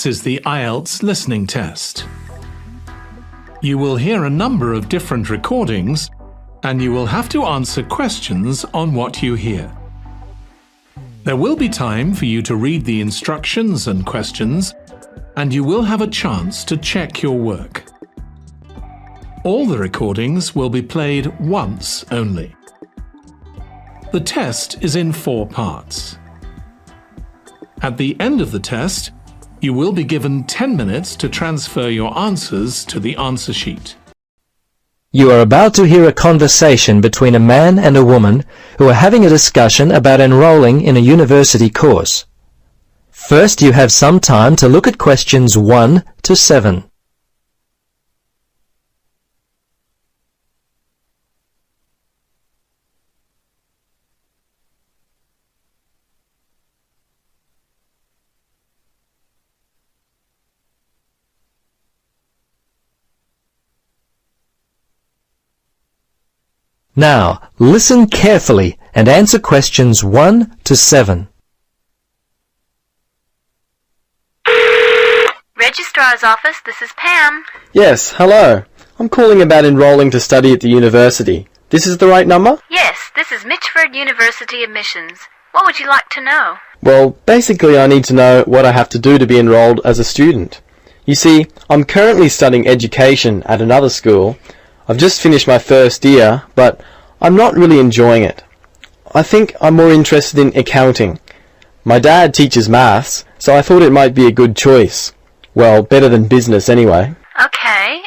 This is the IELTS listening test. You will hear a number of different recordings and you will have to answer questions on what you hear. There will be time for you to read the instructions and questions, and you will have a chance to check your work. All the recordings will be played once only. The test is in 4 parts. At the end of the test, you will be given 10 minutes to transfer your answers to the answer sheet. You are about to hear a conversation between a man and a woman who are having a discussion about enrolling in a university course. First, you have some time to look at questions 1 to 7. Now, listen carefully and answer questions 1 to 7. Registrar's office, this is Pam. Yes, hello. I'm calling about enrolling to study at the university. This is the right number? Yes, this is Mitchford University admissions. What would you like to know? Well, basically I need to know what I have to do to be enrolled as a student. You see, I'm currently studying education at another school. I've just finished my first year, but I'm not really enjoying it. I think I'm more interested in accounting. My dad teaches maths, so I thought it might be a good choice. Well, better than business anyway. Okay.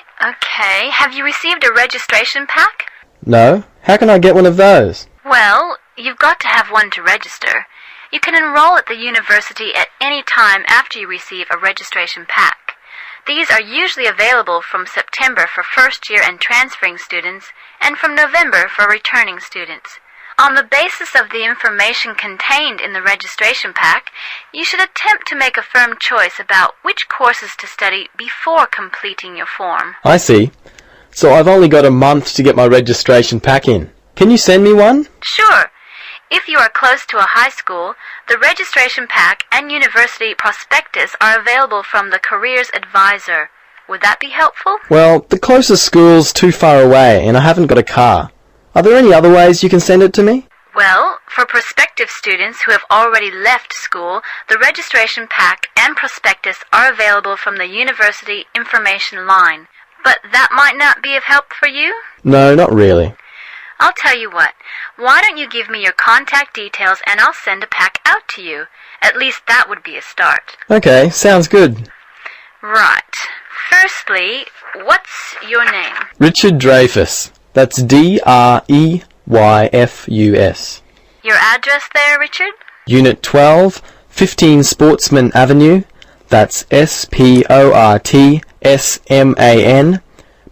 Have you received a registration pack? No? How can I get one of those? Well, you've got to have one to register. You can enroll at the university at any time after you receive a registration pack. These are usually available from September for first-year and transferring students, and from November for returning students. On the basis of the information contained in the registration pack, you should attempt to make a firm choice about which courses to study before completing your form. I see. So I've only got a month to get my registration pack in. Can you send me one? Sure. If you are close to a high school, the registration pack and university prospectus are available from the Careers Advisor. Would that be helpful? Well, the closest school's too far away and I haven't got a car. Are there any other ways you can send it to me? Well, for prospective students who have already left school, the registration pack and prospectus are available from the university information line. But that might not be of help for you? No, not really. I'll tell you what, why don't you give me your contact details and I'll send a pack out to you. At least that would be a start. Okay, sounds good. Right. Firstly, what's your name? Richard Dreyfus. That's Dreyfus. Your address there, Richard? Unit 12, 15 Sportsman Avenue. That's Sportsman,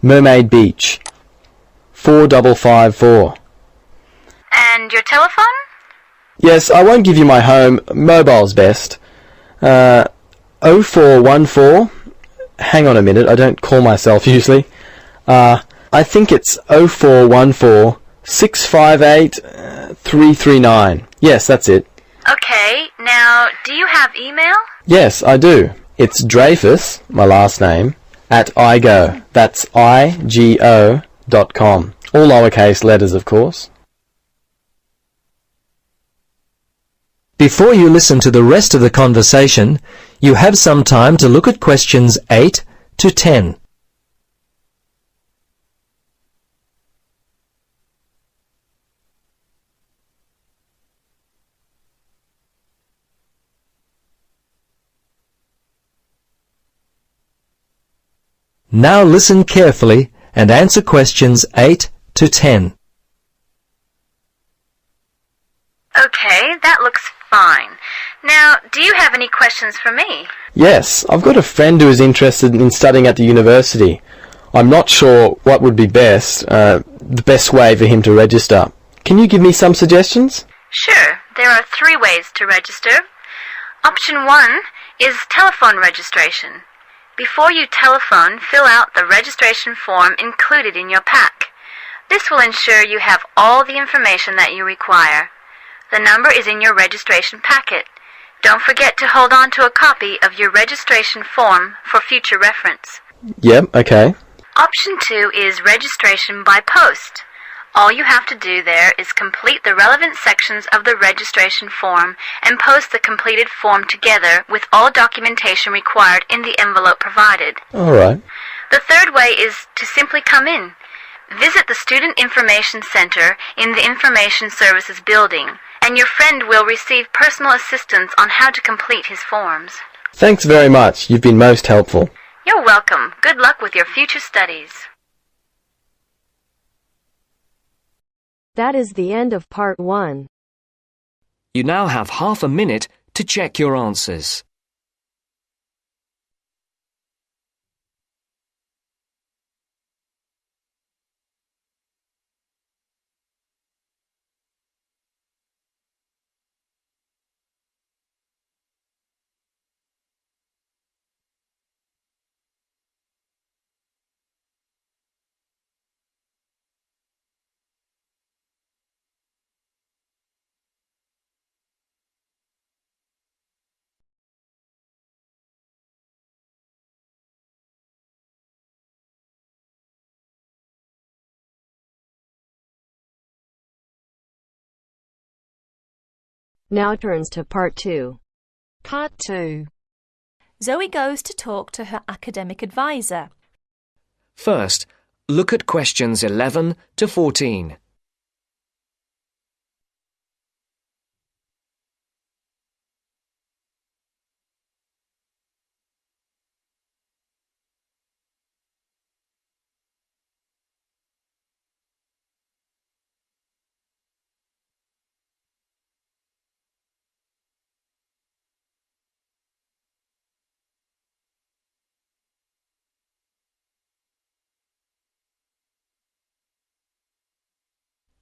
Mermaid Beach. 4554. And your telephone? Yes, I won't give you my home. Mobile's best. 0414. Hang on a minute, I don't call myself usually. I think it's 0414 658 339. Yes, that's it. Okay, now, do you have email? Yes, I do. It's Dreyfus, my last name, at igo. That's igo.com. All lowercase letters, of course. Before you listen to the rest of the conversation, you have some time to look at questions 8 to 10. Now listen carefully and answer questions 8 to 10. Okay, that looks fine. Now, do you have any questions for me? Yes, I've got a friend who is interested in studying at the university. I'm not sure what would be the best way for him to register. Can you give me some suggestions? Sure, there are 3 ways to register. Option 1 is telephone registration. Before you telephone, fill out the registration form included in your pack. This will ensure you have all the information that you require. The number is in your registration packet. Don't forget to hold on to a copy of your registration form for future reference. Yep, okay. Option 2 is registration by post. All you have to do there is complete the relevant sections of the registration form and post the completed form together with all documentation required in the envelope provided. Alright. The third way is to simply come in. Visit the Student Information Center in the Information Services building, and your friend will receive personal assistance on how to complete his forms. Thanks very much. You've been most helpful. You're welcome. Good luck with your future studies. That is the end of part 1. You now have half a minute to check your answers. Now turns to part 2. Part 2. Zoe goes to talk to her academic advisor. First, look at questions 11 to 14.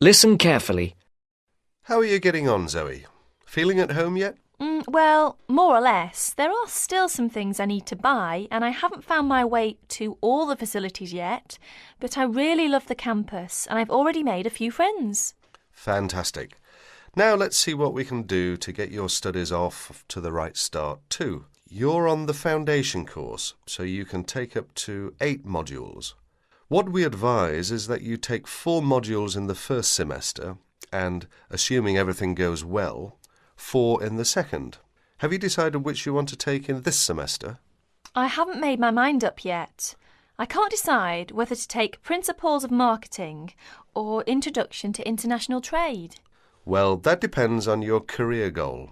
Listen carefully. How are you getting on, Zoe? Feeling at home yet? Well, more or less. There are still some things I need to buy, and I haven't found my way to all the facilities yet, but I really love the campus, and I've already made a few friends. Fantastic. Now let's see what we can do to get your studies off to the right start too. You're on the foundation course, so you can take up to 8 modules. What we advise is that you take 4 modules in the first semester and, assuming everything goes well, 4 in the second. Have you decided which you want to take in this semester? I haven't made my mind up yet. I can't decide whether to take Principles of Marketing or Introduction to International Trade. Well, that depends on your career goal.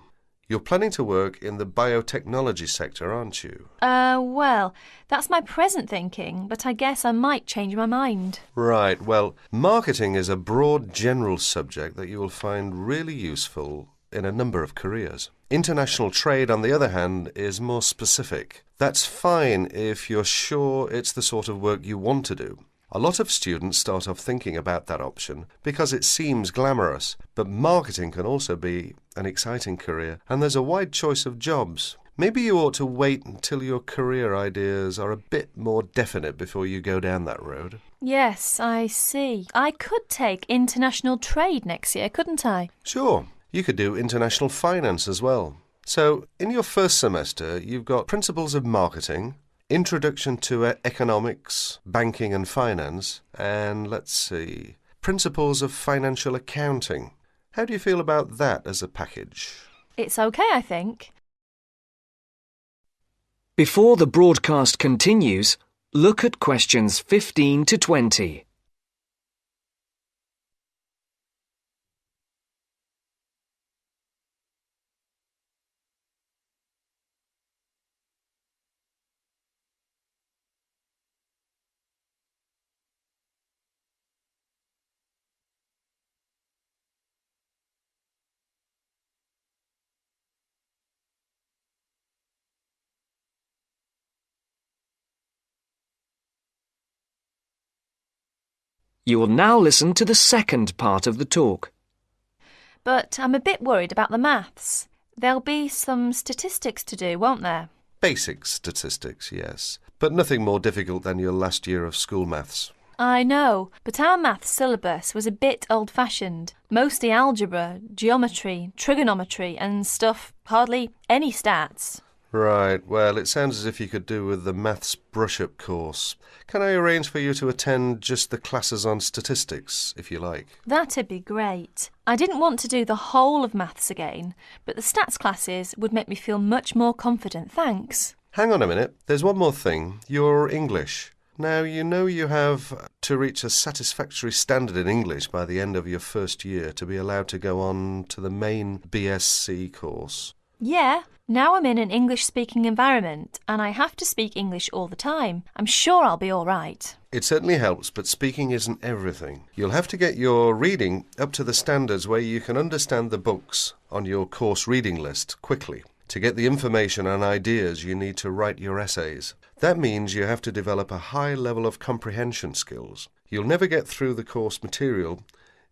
You're planning to work in the biotechnology sector, aren't you? Well, that's my present thinking, but I guess I might change my mind. Right, well, marketing is a broad general subject that you will find really useful in a number of careers. International trade, on the other hand, is more specific. That's fine if you're sure it's the sort of work you want to do. A lot of students start off thinking about that option because it seems glamorous, but marketing can also be an exciting career, and there's a wide choice of jobs. Maybe you ought to wait until your career ideas are a bit more definite before you go down that road. Yes, I see. I could take International Trade next year, couldn't I? Sure. You could do international finance as well. So, in your first semester, you've got Principles of Marketing, Introduction to Economics, Banking and Finance, and let's see, Principles of Financial Accounting. How do you feel about that as a package? It's okay, I think. Before the broadcast continues, look at questions 15 to 20. You will now listen to the second part of the talk. But I'm a bit worried about the maths. There'll be some statistics to do, won't there? Basic statistics, yes, but nothing more difficult than your last year of school maths. I know, but our maths syllabus was a bit old-fashioned. Mostly algebra, geometry, trigonometry and stuff, hardly any stats. Right, well, it sounds as if you could do with the maths brush-up course. Can I arrange for you to attend just the classes on statistics, if you like? That'd be great. I didn't want to do the whole of maths again, but the stats classes would make me feel much more confident, thanks. Hang on a minute, there's one more thing. Your English. Now, you know you have to reach a satisfactory standard in English by the end of your first year to be allowed to go on to the main BSc course. Yeah, now I'm in an English-speaking environment and I have to speak English all the time. I'm sure I'll be all right. It certainly helps, but speaking isn't everything. You'll have to get your reading up to the standards where you can understand the books on your course reading list quickly. To get the information and ideas, you need to write your essays. That means you have to develop a high level of comprehension skills. You'll never get through the course material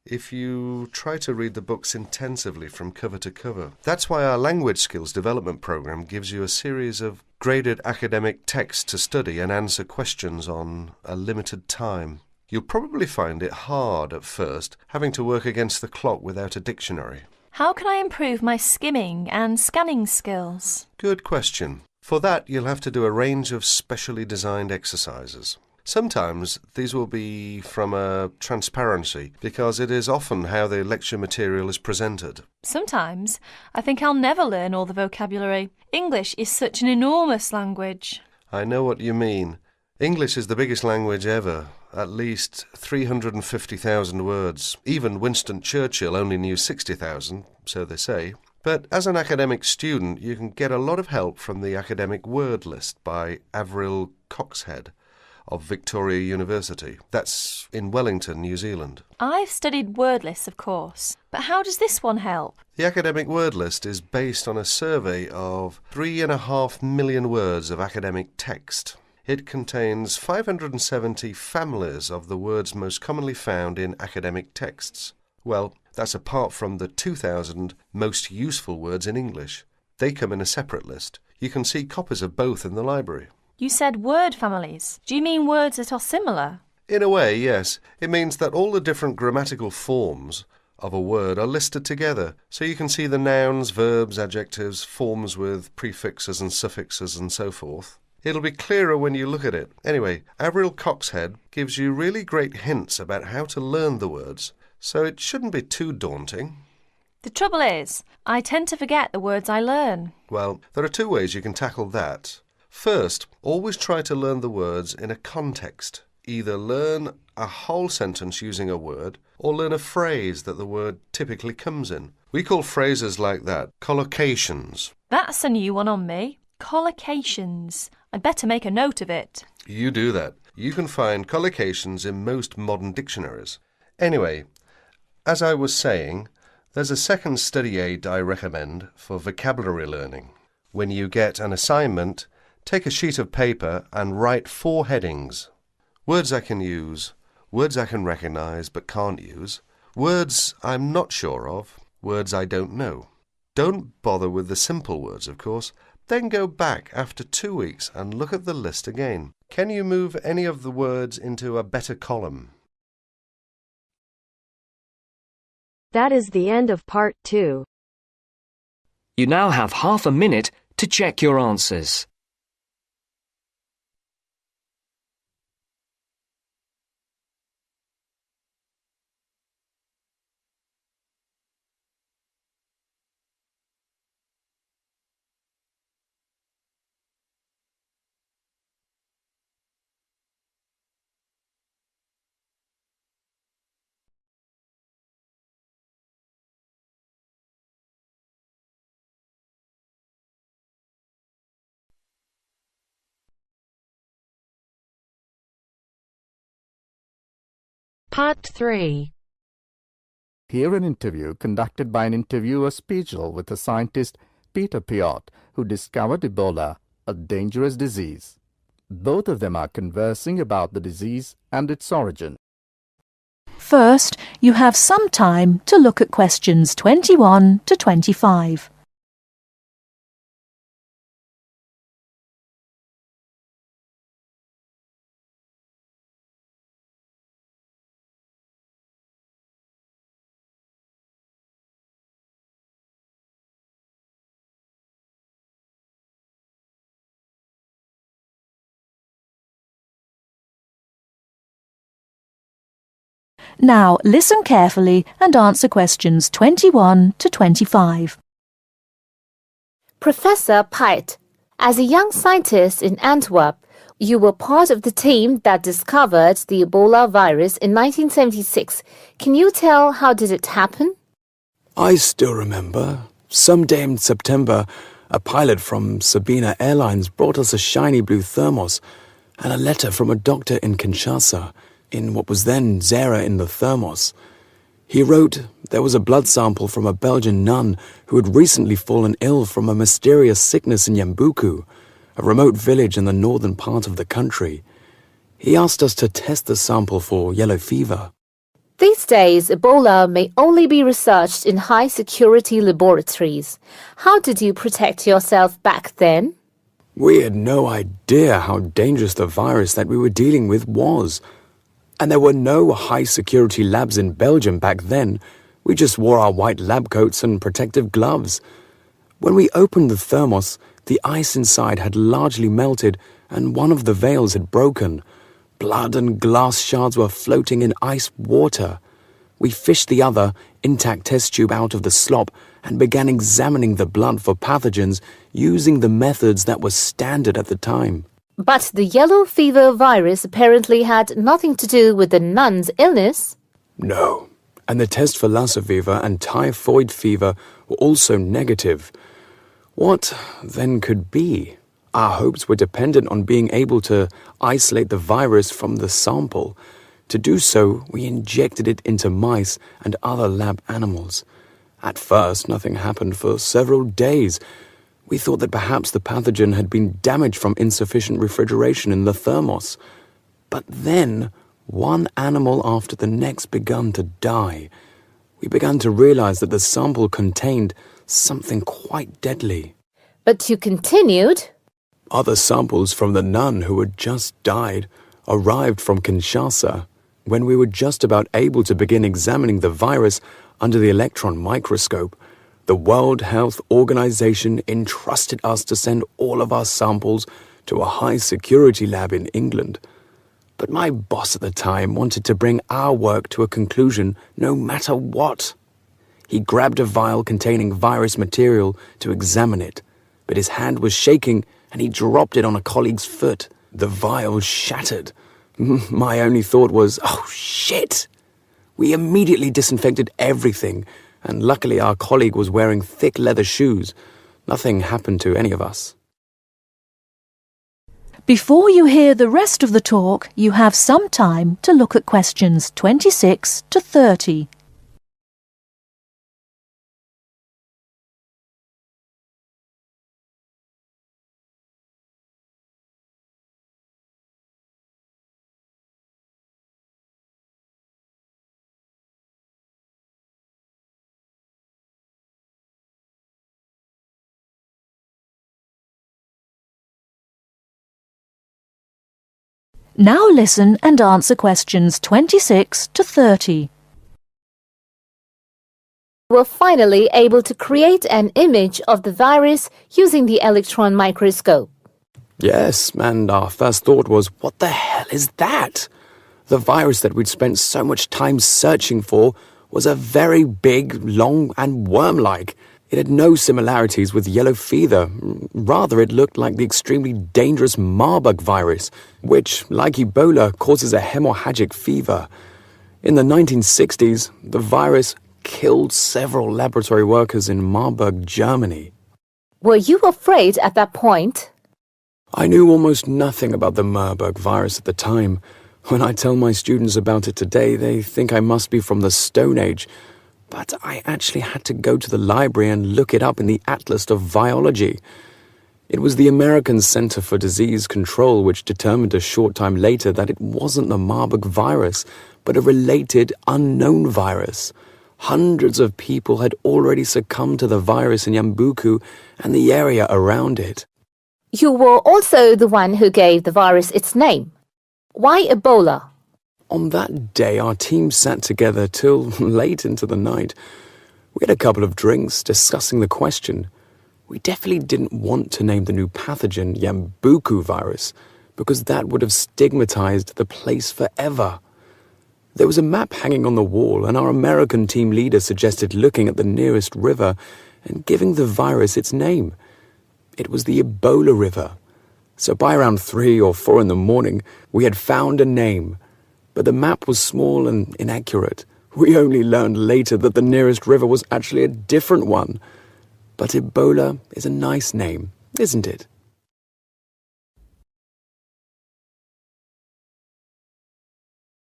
if you try to read the books intensively from cover to cover. That's why our language skills development program gives you a series of graded academic texts to study and answer questions on a limited time. You'll probably find it hard at first, having to work against the clock without a dictionary. How can I improve my skimming and scanning skills? Good question. For that, you'll have to do a range of specially designed exercises. Sometimes these will be from a transparency, because it is often how the lecture material is presented. Sometimes I think I'll never learn all the vocabulary. English is such an enormous language. I know what you mean. English is the biggest language ever, at least 350,000 words. Even Winston Churchill only knew 60,000, so they say. But as an academic student, you can get a lot of help from the academic word list by Avril Coxhead of Victoria University. That's in Wellington, New Zealand. I've studied word lists, of course, but how does this one help? The academic word list is based on a survey of 3.5 million words of academic text. It contains 570 families of the words most commonly found in academic texts. Well, that's apart from the 2,000 most useful words in English. They come in a separate list. You can see copies of both in the library. You said word families. Do you mean words that are similar? In a way, yes. It means that all the different grammatical forms of a word are listed together, so you can see the nouns, verbs, adjectives, forms with prefixes and suffixes and so forth. It'll be clearer when you look at it. Anyway, Avril Coxhead gives you really great hints about how to learn the words, so it shouldn't be too daunting. The trouble is, I tend to forget the words I learn. Well, there are two ways you can tackle that. First, always try to learn the words in a context. Either learn a whole sentence using a word, or learn a phrase that the word typically comes in. We call phrases like that collocations. That's a new one on me. Collocations. I'd better make a note of it. You do that. You can find collocations in most modern dictionaries. Anyway, as I was saying, there's a second study aid I recommend for vocabulary learning. When you get an assignment, take a sheet of paper and write 4 headings. Words I can use, words I can recognise but can't use, words I'm not sure of, words I don't know. Don't bother with the simple words, of course. Then go back after 2 weeks and look at the list again. Can you move any of the words into a better column? That is the end of part 2. You now have half a minute to check your answers. Part 3. Hear an interview conducted by an interviewer Spiegel with the scientist Peter Piot, who discovered Ebola, a dangerous disease. Both of them are conversing about the disease and its origin. First, you have some time to look at questions 21 to 25. Now listen carefully and answer questions 21 to 25. Professor Pite, as a young scientist in Antwerp, you were part of the team that discovered the Ebola virus in 1976. Can you tell how did it happen? I still remember. Someday in September, a pilot from Sabina Airlines brought us a shiny blue thermos and a letter from a doctor in Kinshasa, in what was then Zara in the thermos. He wrote there was a blood sample from a Belgian nun who had recently fallen ill from a mysterious sickness in Yambuku, a remote village in the northern part of the country. He asked us to test the sample for yellow fever. These days, Ebola may only be researched in high-security laboratories. How did you protect yourself back then? We had no idea how dangerous the virus that we were dealing with was. And there were no high-security labs in Belgium back then. We just wore our white lab coats and protective gloves. When we opened the thermos, the ice inside had largely melted and one of the valves had broken. Blood and glass shards were floating in ice water. We fished the other, intact test tube out of the slop and began examining the blood for pathogens using the methods that were standard at the time. But the yellow fever virus apparently had nothing to do with the nun's illness. No, and the test for Lassa fever and typhoid fever were also negative. What then could be? Our hopes were dependent on being able to isolate the virus from the sample. To do so, we injected it into mice and other lab animals. At first, nothing happened for several days. We thought that perhaps the pathogen had been damaged from insufficient refrigeration in the thermos. But then, one animal after the next began to die. We began to realize that the sample contained something quite deadly. But you continued. Other samples from the nun who had just died arrived from Kinshasa. When we were just about able to begin examining the virus under the electron microscope, the World Health Organization entrusted us to send all of our samples to a high-security lab in England. But my boss at the time wanted to bring our work to a conclusion no matter what. He grabbed a vial containing virus material to examine it, but his hand was shaking and he dropped it on a colleague's foot. The vial shattered. My only thought was, oh shit! We immediately disinfected everything, and luckily our colleague was wearing thick leather shoes. Nothing happened to any of us. Before you hear the rest of the talk, you have some time to look at questions 26 to 30. Now listen and answer questions 26 to 30. You were finally able to create an image of the virus using the electron microscope. Yes, and our first thought was, what the hell is that? The virus that we'd spent so much time searching for was a very big, long and worm-like. It had no similarities with yellow fever. Rather, it looked like the extremely dangerous Marburg virus, which, like Ebola, causes a hemorrhagic fever. In the 1960s, the virus killed several laboratory workers in Marburg, Germany. Were you afraid at that point? I knew almost nothing about the Marburg virus at the time. When I tell my students about it today, they think I must be from the Stone Age. But I actually had to go to the library and look it up in the Atlas of Virology. It was the American Center for Disease Control which determined a short time later that it wasn't the Marburg virus, but a related unknown virus. Hundreds of people had already succumbed to the virus in Yambuku and the area around it. You were also the one who gave the virus its name. Why Ebola? On that day, our team sat together till late into the night. We had a couple of drinks discussing the question. We definitely didn't want to name the new pathogen Yambuku virus, because that would have stigmatized the place forever. There was a map hanging on the wall, and our American team leader suggested looking at the nearest river and giving the virus its name. It was the Ebola River. So by around 3 or 4 in the morning, we had found a name. But the map was small and inaccurate. We only learned later that the nearest river was actually a different one. But Ebola is a nice name, isn't it?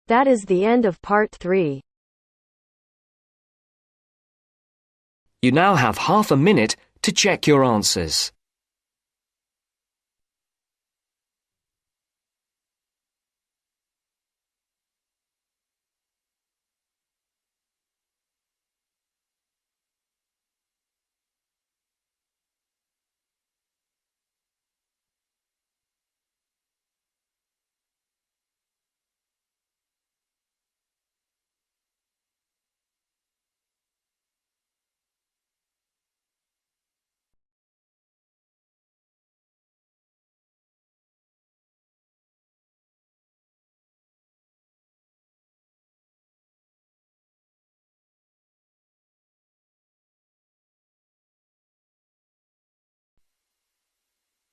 That is the end of part 3. You now have half a minute to check your answers.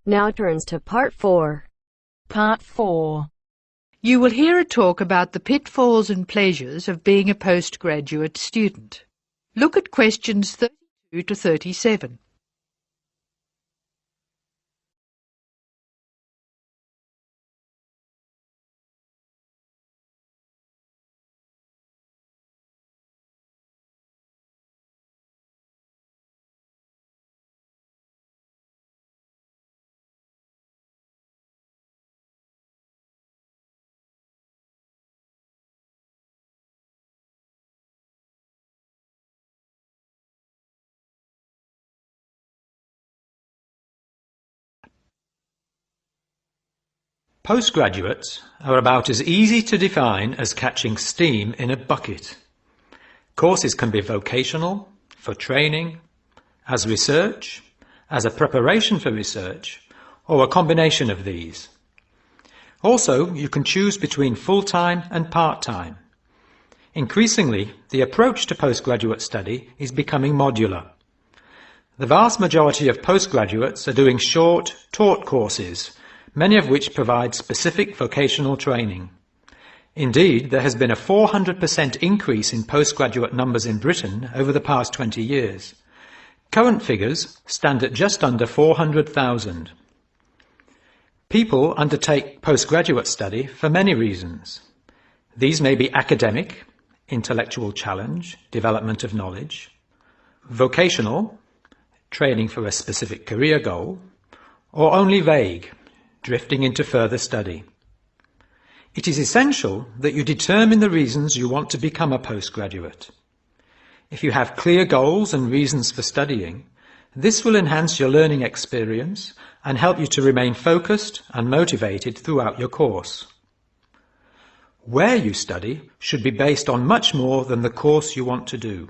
Now turns to part 4. Part 4. You will hear a talk about the pitfalls and pleasures of being a postgraduate student. Look at questions 32 to 37. Postgraduates are about as easy to define as catching steam in a bucket. Courses can be vocational, for training, as research, as a preparation for research, or a combination of these. Also, you can choose between full-time and part-time. Increasingly, the approach to postgraduate study is becoming modular. The vast majority of postgraduates are doing short, taught courses, many of which provide specific vocational training. Indeed, there has been a 400% increase in postgraduate numbers in Britain over the past 20 years. Current figures stand at just under 400,000. People undertake postgraduate study for many reasons. These may be academic, intellectual challenge, development of knowledge; vocational, training for a specific career goal; or only vague, drifting into further study. It is essential that you determine the reasons you want to become a postgraduate. If you have clear goals and reasons for studying, this will enhance your learning experience and help you to remain focused and motivated throughout your course. Where you study should be based on much more than the course you want to do.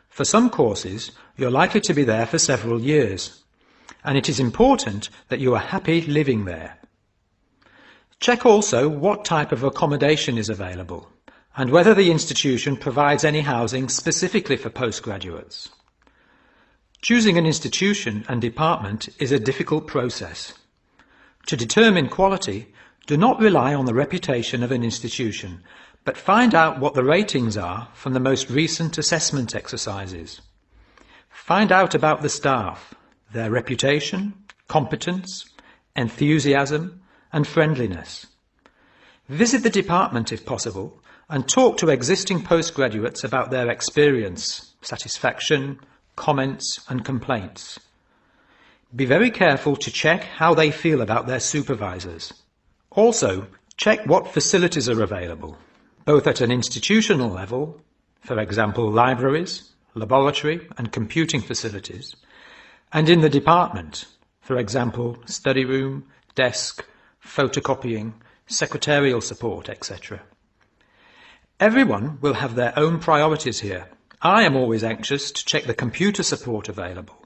For some courses, you're likely to be there for several years, and it is important that you are happy living there. Check also what type of accommodation is available, and whether the institution provides any housing specifically for postgraduates. Choosing an institution and department is a difficult process. To determine quality, do not rely on the reputation of an institution, but find out what the ratings are from the most recent assessment exercises. Find out about the staff, their reputation, competence, enthusiasm, and friendliness. Visit the department if possible, and talk to existing postgraduates about their experience, satisfaction, comments, and complaints. Be very careful to check how they feel about their supervisors. Also, check what facilities are available, both at an institutional level, for example libraries, laboratory and computing facilities, and in the department, for example study room, desk, photocopying, secretarial support, etc. Everyone will have their own priorities here. I am always anxious to check the computer support available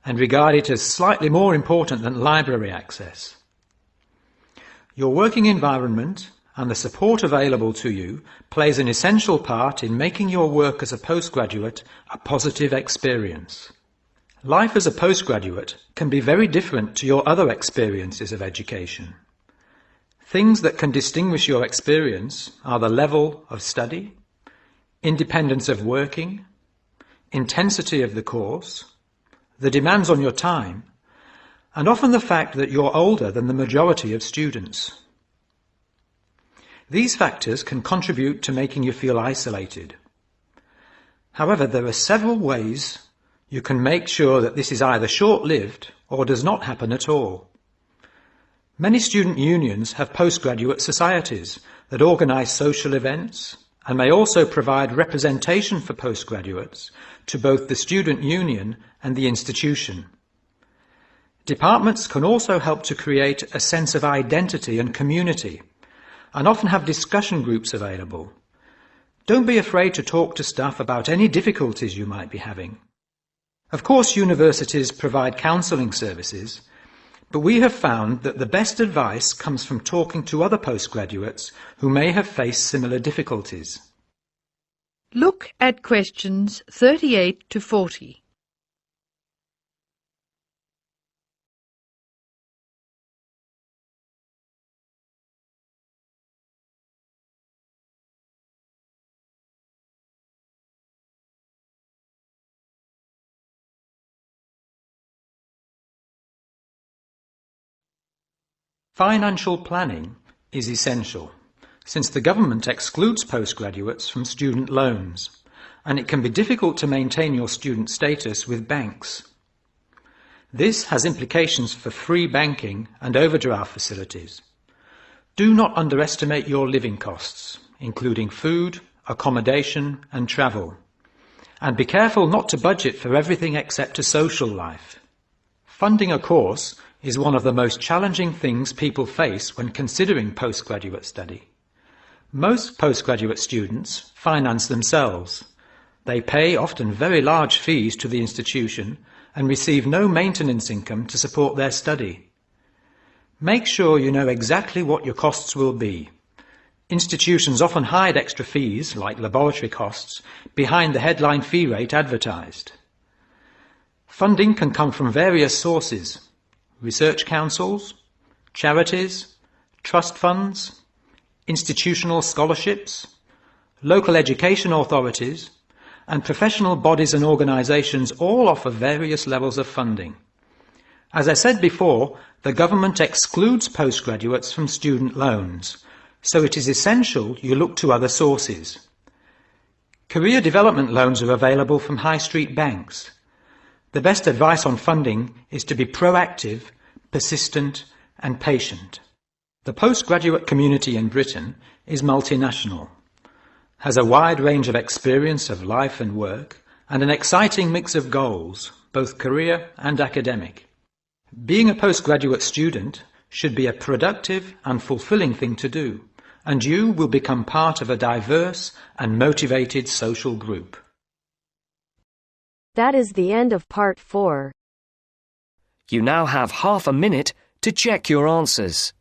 and regard it as slightly more important than library access. Your working environment and the support available to you plays an essential part in making your work as a postgraduate a positive experience. Life as a postgraduate can be very different to your other experiences of education. Things that can distinguish your experience are the level of study, independence of working, intensity of the course, the demands on your time, and often the fact that you're older than the majority of students. These factors can contribute to making you feel isolated. However, there are several ways you can make sure that this is either short-lived or does not happen at all. Many student unions have postgraduate societies that organise social events and may also provide representation for postgraduates to both the student union and the institution. Departments can also help to create a sense of identity and community, and often have discussion groups available. Don't be afraid to talk to staff about any difficulties you might be having. Of course, universities provide counselling services, but we have found that the best advice comes from talking to other postgraduates who may have faced similar difficulties. Look at questions 38 to 40. Financial planning is essential, since the government excludes postgraduates from student loans, and it can be difficult to maintain your student status with banks. This has implications for free banking and overdraft facilities. Do not underestimate your living costs, including food, accommodation and travel. And be careful not to budget for everything except a social life. Funding a course is one of the most challenging things people face when considering postgraduate study. Most postgraduate students finance themselves. They pay often very large fees to the institution and receive no maintenance income to support their study. Make sure you know exactly what your costs will be. Institutions often hide extra fees, like laboratory costs, behind the headline fee rate advertised. Funding can come from various sources: research councils, charities, trust funds, institutional scholarships, local education authorities, and professional bodies and organisations all offer various levels of funding. As I said before, the government excludes postgraduates from student loans, so it is essential you look to other sources. Career development loans are available from high street banks. The best advice on funding is to be proactive, persistent and patient. The postgraduate community in Britain is multinational, has a wide range of experience of life and work, and an exciting mix of goals, both career and academic. Being a postgraduate student should be a productive and fulfilling thing to do, and you will become part of a diverse and motivated social group. That is the end of part 4. You now have half a minute to check your answers.